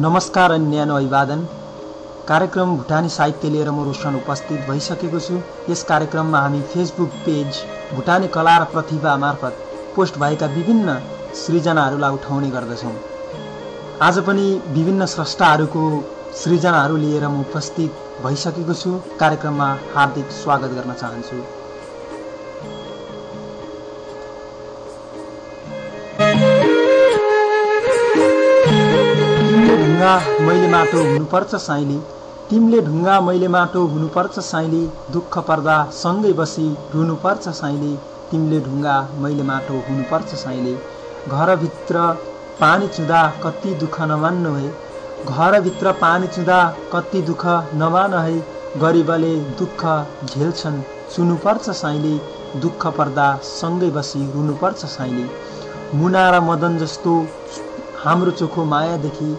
नमस्कार अनि न्यानो अभिवादन। कार्यक्रम भुटानी साहित्य लिएर म रोशन उपस्थित भइसकेको छु। यस कार्यक्रममा हामी फेसबुक पेज भुटानी कला र प्रतिभा मार्फत पोस्ट भएका विभिन्न सृजनाहरूलाई उठाउने गर्दछौँ। आज पनि विभिन्न स्रष्टाहरूको सृजनाहरू लिएर म उपस्थित भइसकेको छु। कार्यक्रममा हार्दिक स्वागत गर्न चाहन्छु। ढुङ्गा मैले माटो हुनुपर्छ साइली, तिमीले ढुङ्गा मैले माटो हुनुपर्छ साइली, दुःख पर्दा सँगै बसी रुनुपर्छ साइली, तिमीले ढुङ्गा मैले माटो हुनुपर्छ साइली। घरभित्र पानी चुँदा कति दुःख नमान्नु है, घरभित्र पानी चुँदा कति दुःख नमान है, गरिबले दुःख झेल्छन् सुन्नुपर्छ साइली, दुःख पर्दा सँगै बसी रुनुपर्छ साइली। मुना र मदन जस्तो हाम्रो चोखो मायादेखि,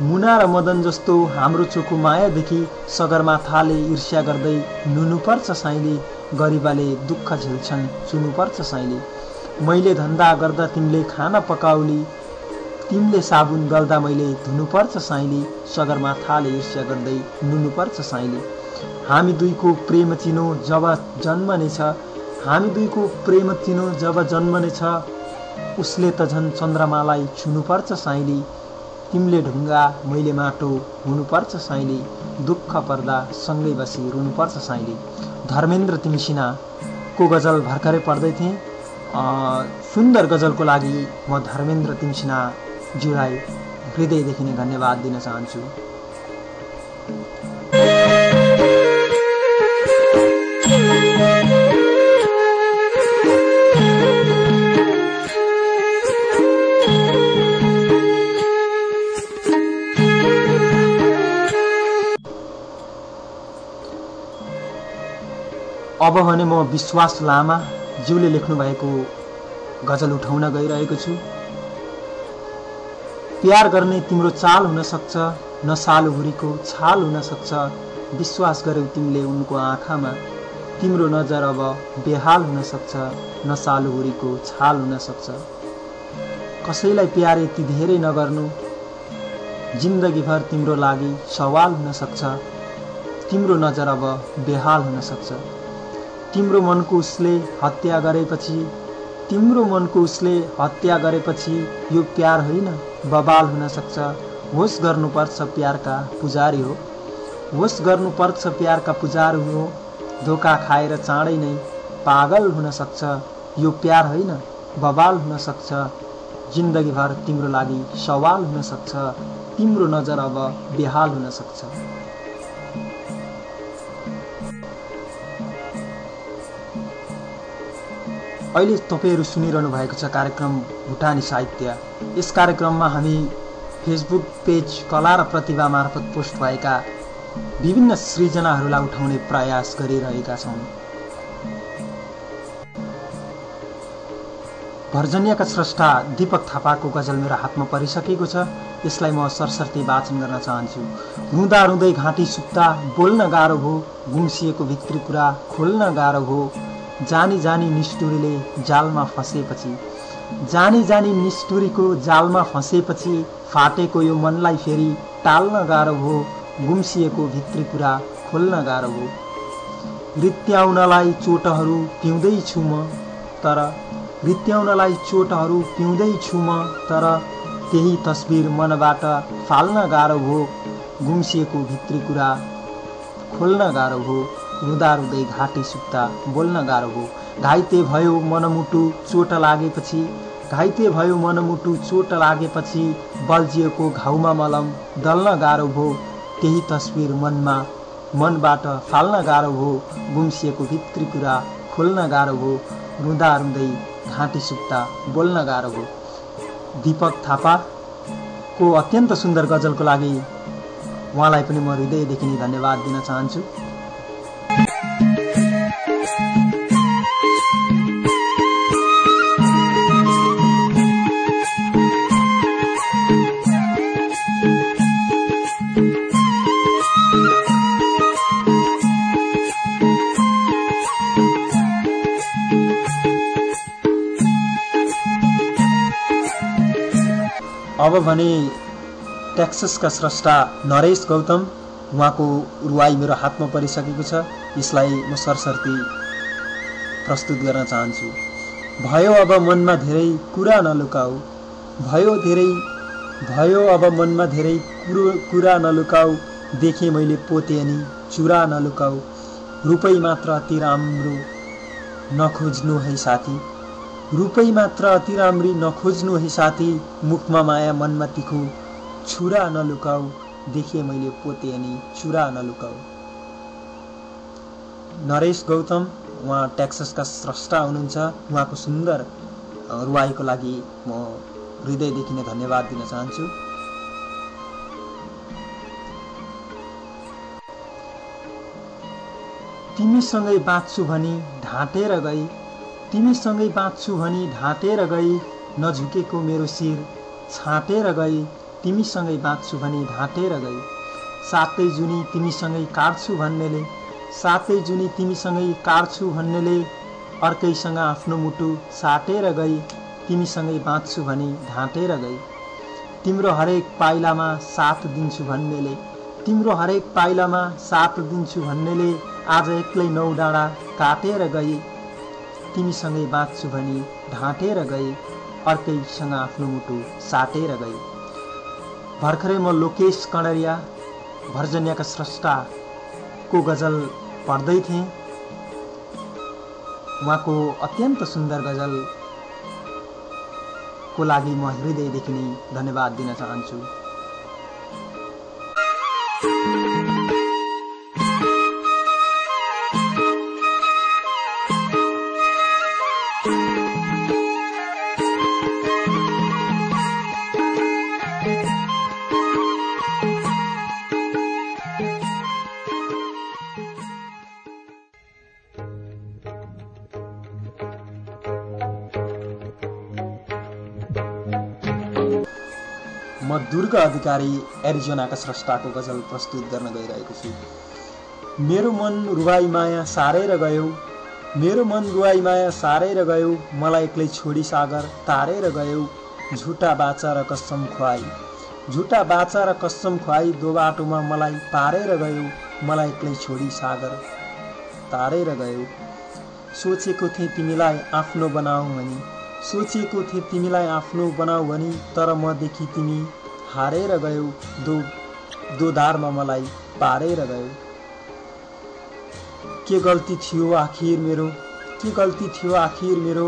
मुना र मदन जस्तो हाम्रो चोखो मायादेखि सगरमाथाले ईर्ष्या गर्दै नुनुपर्छ साइली, गरिबले दुःख झेल्छन् सुन्नुपर्छ साइली। मैले धन्दा गर्दा तिमीले खाना पकाउली, तिमीले साबुन गल्दा मैले धुनुपर्छ साइली, सगरमाथाले ईर्ष्या गर्दै नुनुपर्छ साइली। हामी दुईको प्रेम चिनो जब जन्मनेछ, हामी दुईको प्रेम चिनो जब जन्मनेछ, उसले त झन् चन्द्रमालाई छुनुपर्छ साइली, तिमीले ढुङ्गा मैले माटो हुनुपर्छ साइली, दुःख पर्दा सँगै बसी रुनुपर्छ साइली। धर्मेन्द्र तिमसिनाको गजल भर्खरै पढ्दै थिएँ। सुन्दर गजलको लागि म धर्मेन्द्र तिमसिनाज्यूलाई हृदयदेखि नै धन्यवाद दिन चाहन्छु। अब भने म विश्वास लामाज्यूले लेख्नु भएको गजल उठाउन गइरहेको छु। प्यार गर्ने तिम्रो चाल हुन सक्छ, न सालुहुरीको छाल हुन सक्छ, विश्वास गर्यौ तिमीले उनको आँखामा, तिम्रो नजर अब बेहाल हुन सक्छ, न सालुहुरीको छाल हुन सक्छ। कसैलाई प्यार यति धेरै नगर्नु, जिन्दगीभर तिम्रो लागि सवाल हुन सक्छ, तिम्रो नजर अब बेहाल हुन सक्छ। तिम्रो मनको उसले हत्या गरेपछि, तिम्रो मनको उसले हत्या गरेपछि यो प्यार होइन बवाल हुन सक्छ। होस गर्नुपर्छ प्यारका पुजारी हो, होस गर्नुपर्छ प्यारका पुजारी हो, धोका खाएर चाँडै नै पागल हुन सक्छ, यो प्यार होइन बवाल हुन सक्छ, जिन्दगीभर तिम्रो लागि सवाल हुन सक्छ, तिम्रो नजर अब बेहाल हुन सक्छ। अहिले तपाईहरु सुनिरहनु भएको छ कार्यक्रम भुटानी साहित्य। यस कार्यक्रममा हामी फेसबुक पेज कला र प्रतिभा मार्फत पोस्ट भएका विभिन्न सृजनाहरूलाई उठाउने प्रयास गरिरहेका छौं। भर्जनियाका स्रष्टा दीपक थापाको गजल मेरो हातमा परिसकेको छ। यसलाई म सरसर्ती वाचन गर्न चाहन्छु। रुँदा रुँदै घाँटी सुक्दा बोल्न गाह्रो भो, गुम्सिएको भित्री कुरा खोल्न गाह्रो भो, जानी जानी निष्ठुरीले जालमा फसेपछि, जानी जानी निष्ठुरीको जालमा फसेपछि, फाटेको यो मनलाई फेरि टाल्न गाह्रो भो, गुम्सिएको भित्री कुरा खोल्न गाह्रो भो। रित्याउनलाई चोटहरू पिउँदैछु म, तर रित्याउनलाई चोटहरू पिउँदैछु म, तर त्यही तस्बिर मनबाट फाल्न गाह्रो भो, गुम्सिएको भित्री कुरा खोल्न गाह्रो भो, रुँदा रुँदै घाँटी सुक्दा बोल्न गाह्रो भो। घाइते भयो मनमुटु चोट लागेपछि, घाइते भयो मनमुटु चोट लागेपछि, बल्झिएको घाउमा मलम दल्न गाह्रो भो, त्यही तस्बिर मनबाट फाल्न गाह्रो भो, गुम्सिएको भित्री कुरा खोल्न गाह्रो भो, रुँदा रुँदै घाँटी सुक्दा बोल्न गाह्रो भो। दीपक थापाको अत्यन्त सुन्दर गजलको लागि उहाँलाई पनि म हृदयदेखि नै धन्यवाद दिन चाहन्छु। अब भने टेक्ससका स्रष्टा नरेश गौतम, उहाँको रुवाई मेरो हातमा परिसकेको छ। यसलाई म सरसर्ती प्रस्तुत गर्न चाहन्छु। भयो अब मनमा धेरै कुरा नलुकाऊ, भयो अब मनमा धेरै कुरा नलुकाऊ, देखेँ मैले पोते अनि चुरा नलुकाऊ, रुपै मात्र अति राम्रो नखोज्नु है साथी, रुपै मात्र अति राम्री नखोज्नु है साथी, मुखमा माया मनमा तिखो छुरा नलुकाऊ, देखेँ मैले पोते अनि चुरा नलुकाऊ। नरेश गौतम उहाँ टेक्ससका स्रष्टा हुनुहुन्छ। उहाँको सुन्दर रुवाईको लागि म हृदयदेखि नै धन्यवाद दिन चाहन्छु। तिमीसँगै बाँच्छु भनी ढाँटेर गई, तिमीसँगै बाँच्छु भनी ढाँटेर गई, नझुकेको मेरो शिर छाँटेर गई, तिमीसँगै बाँच्छु भनी ढाँटेर गई, सातै जुनी तिमीसँगै काट्छु भन्नेले, सातै जुनी तिमीसँगै काट्छु भन्नेले, अर्कैसँग आफ्नो मुटु साटेर गई, तिमीसँगै बाँच्छु भनी ढाँटेर गई, तिम्रो हरेक पाइलामा साथ दिन्छु भन्नेले, तिम्रो हरेक पाइलामा साथ दिन्छु भन्नेले, आज एक्लै 9 डाँडा काटेर गई, तिमीसँगै बाँच्छु भनी ढाँटेर गई, अर्कैसँग आफ्नो मुटु साटेर गई। भर्खरै म लोकेश कणरिया भर्जन्याका स्रष्टाको गजल पढ्दै थिएँ। उहाँको अत्यन्त सुन्दर गजलको लागि म हृदयदेखि नै धन्यवाद दिन चाहन्छु। म दुर्गा अधिकारी एरिजोनाका स्रष्टाको गजल प्रस्तुत गर्न गइरहेको छु। मेरो मन रुवाई माया सारेर गयो, मेरो मन रुवाई माया सारेर गयो, मलाई एक्लै छोडी सागर तारेर गयो, झुटा बाचा र कसम खुवाई, झुटा बाचा र कसम खुवाई, दो बाटोमा मलाई पारेर गयो, मलाई एक्लै छोडी सागर तारेर गयो। सोचेको थिएँ तिमीलाई आफ्नो बनाऊ भनी, सोचेको थिएँ तिमीलाई आफ्नो बनाऊ भनी, तर मदेखि तिमी हारेर गयो, दो धारमा मलाई पारेर गयो। के गल्ती थियो आखिर मेरो, के गल्ती थियो आखिर मेरो,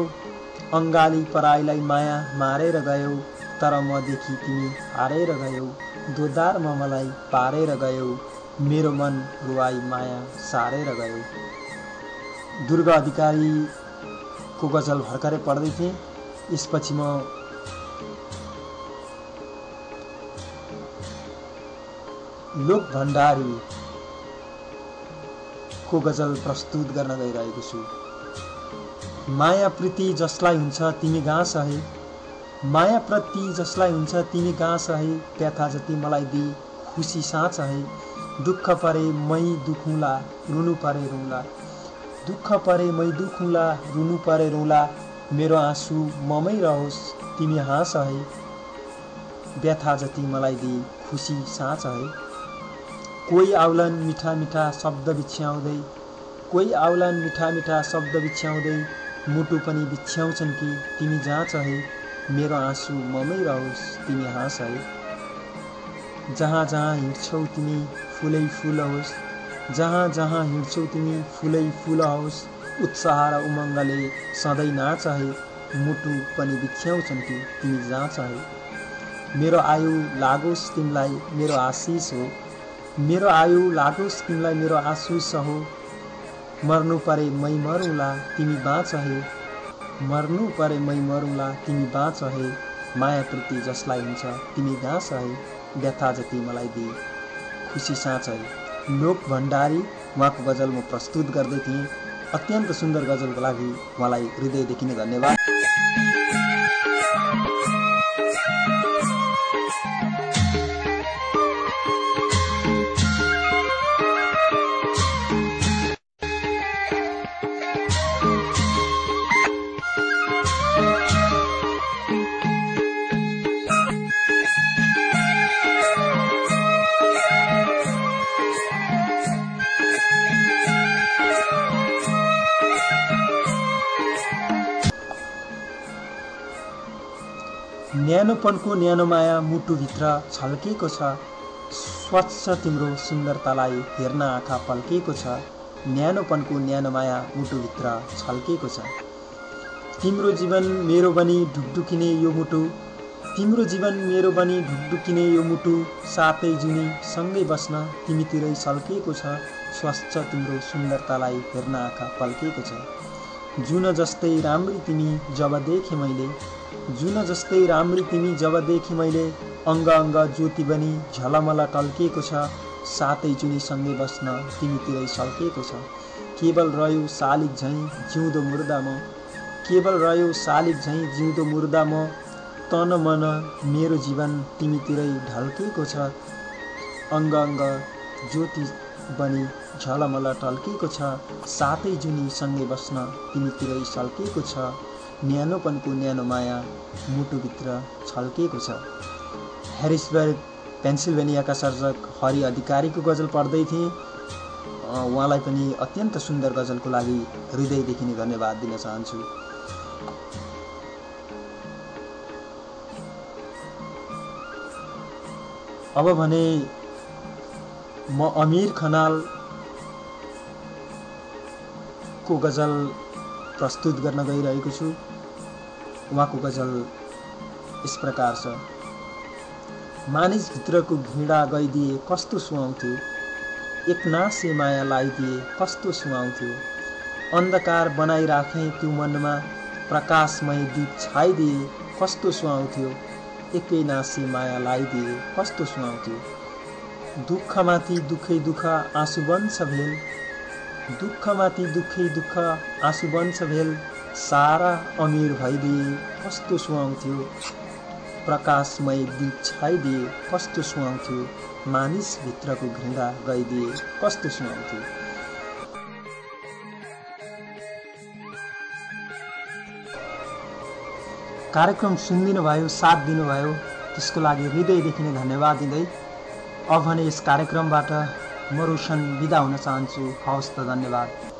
अङ्गाली पराईलाई माया मारेर गयो, तर मदेखि तिमी हारेर गयो, दो धारमा मलाई पारेर गयो, मेरो मन रुवाई माया सारेर गयो। दुर्गा अधिकारीको गजल भर्खरै पढ्दै थिएँ। यसपछि म लोक भण्डारीको गजल प्रस्तुत गर्न गइरहेको छु। माया प्रीति जसलाई हुन्छ तिमी गाँस है, माया प्रति जसलाई हुन्छ तिमी गाँस है, व्यथा जति मलाई दि खुसी साँच है, दुःख परे मै दुखौँला रुनु परे रुँला, दुःख परे मै दुखौँला रुनु परे रुँला, मेरो आँसु ममै रहोस् तिमी हाँस है, व्यथा जति मलाई दि खुसी साँच है। कोही आउलान् मिठा मिठा शब्द बिछ्याउँदै, कोही आउलान् मिठा मिठा शब्द बिछ्याउँदै, मुटु पनि बिछ्याउँछन् कि तिमी जाँच है, मेरो आँसु ममै रहोस् तिमी हाँस है। जहाँ जहाँ हिँड्छौ तिमी फुलै फुल होस्, जहाँ जहाँ हिँड्छौ तिमी फुलै फुल होस्, उत्साह र उमङ्गले सधैँ नाच है, मुटु पनि बिछ्याउँछन् कि तिमी जाँच है। मेरो आयु लागोस् तिमीलाई मेरो आशिष हो, मेरो आयु लागोस् तिमीलाई मेरो आशिष हो, मर्नु परे मै मरौँला तिमी बाँच है, मर्नु परे मै मरौँला तिमी बाँच है, माया प्रीति जसलाई हुन्छ तिमी गाँस है, व्यथा जति मलाई दि खुसी साँच है। लोक भण्डारी उहाँको गजल म प्रस्तुत गर्दै थिएँ। अत्यन्त सुन्दर गजलको लागि उहाँलाई हृदयदेखि नै धन्यवाद। न्यानोपनको न्यानो माया मुटुभित्र छल्किएको छ। स्वच्छ तिम्रो सुन्दरतालाई हेर्न आँखा पल्किएको छ। न्यानोपनको न्यानो माया मुटुभित्र छल्किएको छ। तिम्रो जीवन मेरो बनी ढुकढुकिने यो मुटु, तिम्रो जीवन मेरो बनी ढुकढुकिने यो मुटु, सातै जुनी सँगै बस्न तिमीतिरै सल्किएको छ। स्वच्छ तिम्रो सुन्दरतालाई हेर्न आँखा पल्किएको छ। जुन जस्तै राम्री तिमी जब देखेँ मैले, जुन जस्तै राम्री तिमी जब देखेँ मैले, अङ्ग अङ्ग ज्योति बनी झलमल टल्किएको छ। सातै जुनी सँगै बस्न तिमीतिरै सल्किएको छ। केवल रह्यो शालिग झैँ जिउँदो मुर्दा म, केवल रह्यो शालिग झैँ जिउँदो मुर्दा म, तन मन मेरो जीवन तिमीतिरै ढल्किएको छ। अङ्ग अङ्ग ज्योति बनी झलमल टल्किएको छ। सातै जुनी सँगै बस्न तिमीतिरै सल्किएको छ। न्यानोपनको न्यानो माया मुटुभित्र छल्किएको छ। ह्यारिसबर्ग पेन्सिल्भेनियाका सर्जक हरि अधिकारीको गजल पढ्दै थिएँ। उहाँलाई पनि अत्यन्त सुन्दर गजलको लागि हृदयदेखि नै धन्यवाद दिन चाहन्छु। अब भने म अमीर खनाल को गजल प्रस्तुत गर्न गइरहेको छु। उहाँको गजल यस प्रकार छ। मानिसभित्रको घृणा गइदिए कस्तो सुहाउँथ्यो, एकनासे माया लगाइदिए कस्तो सुहाउँथ्यो, अन्धकार बनाइराखेँ त्यो मनमा, प्रकाशमय दीप छाइदिए कस्तो सुहाउँथ्यो, एकै नासे माया लगाइदिए कस्तो सुहाउँथ्यो। दुःखमाथि दुःखै दुःख आँसु बन्छ भेल, दुःखमाथि दुःखै दुःख आँसु बन्छ भेल, सारा अमीर भइदिए कस्तो सुहाउँथ्यो, प्रकाशमय दीप छाइदिए कस्तो सुहाउँथ्यो, मानिसभित्रको घृणा गइदिए कस्तो सुहाउँथ्यो। कार्यक्रम सुनिदिनु भयो, साथ दिनुभयो, त्यसको लागि हृदयदेखि नै धन्यवाद दिँदै अब भने यस कार्यक्रमबाट म रोशन बिदा हुन चाहन्छु। हवस् त, धन्यवाद।